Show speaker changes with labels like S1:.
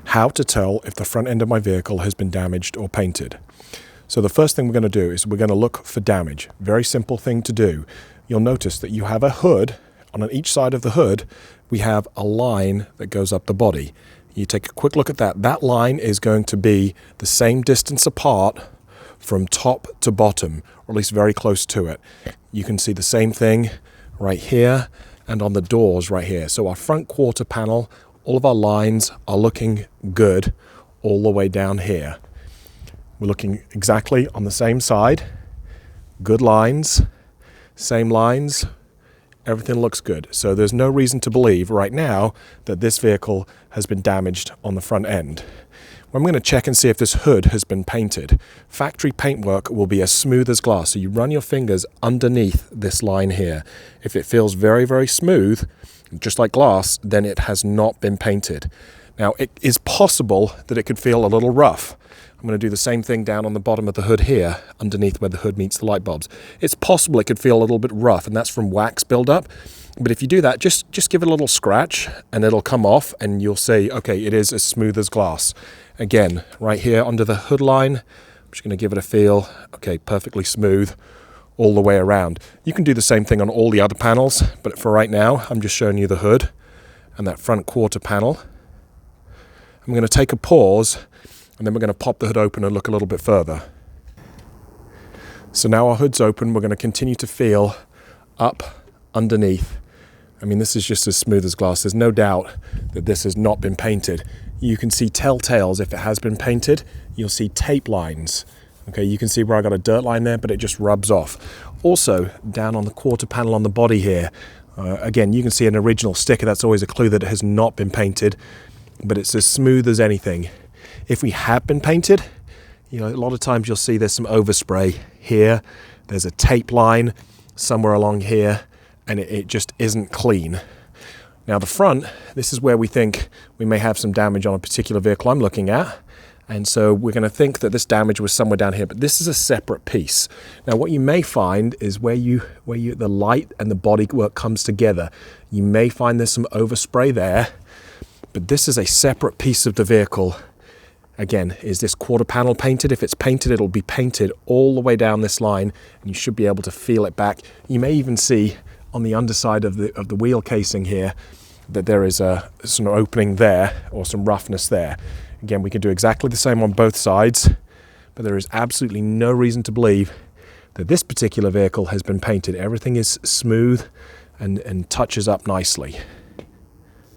S1: how to tell if the front end of my vehicle has been damaged or painted. So the first thing we're going to do is we're going to look for damage. Very simple thing to do. You'll notice that you have a hood. On each side of the hood, we have a line that goes up the body. You take a quick look at that. That line is going to be the same distance apart from top to bottom, or at least very close to it. You can see the same thing right here and on the doors right here. So our front quarter panel, all of our lines are looking good all the way down here. We're looking exactly on the same side. Good lines, same lines. Everything looks good. So there's no reason to believe right now that this vehicle has been damaged on the front end. I'm going to check and see if this hood has been painted. Factory paintwork will be as smooth as glass. So you run your fingers underneath this line here. If it feels very, very smooth, just like glass, then it has not been painted. Now, it is possible that it could feel a little rough. I'm going to do the same thing down on the bottom of the hood here, underneath where the hood meets the light bulbs. It's possible it could feel a little bit rough, and that's from wax buildup. But if you do that, just give it a little scratch, and it'll come off, and you'll see, okay, it is as smooth as glass. Again, right here under the hood line, I'm just going to give it a feel. Okay, perfectly smooth all the way around. You can do the same thing on all the other panels, but for right now, I'm just showing you the hood and that front quarter panel. I'm going to take a pause, and then we're going to pop the hood open and look a little bit further. So now our hood's open, we're going to continue to feel up underneath. I mean, this is just as smooth as glass. There's no doubt that this has not been painted. You can see telltales if it has been painted. You'll see tape lines. Okay, you can see where I got a dirt line there, but it just rubs off. Also, down on the quarter panel on the body here, again, you can see an original sticker. That's always a clue that it has not been painted, but it's as smooth as anything. If we have been painted, you know, a lot of times you'll see there's some overspray here. There's a tape line somewhere along here, and it just isn't clean. Now the front, this is where we think we may have some damage on a particular vehicle I'm looking at. And so we're going to think that this damage was somewhere down here, but this is a separate piece. Now what you may find is where the light and the bodywork comes together, you may find there's some overspray there, but this is a separate piece of the vehicle. Again, is this quarter panel painted? If it's painted, it'll be painted all the way down this line, and you should be able to feel it back. You may even see on the underside of the wheel casing here that there is some opening there or some roughness there. Again, we can do exactly the same on both sides, but there is absolutely no reason to believe that this particular vehicle has been painted. Everything is smooth and touches up nicely.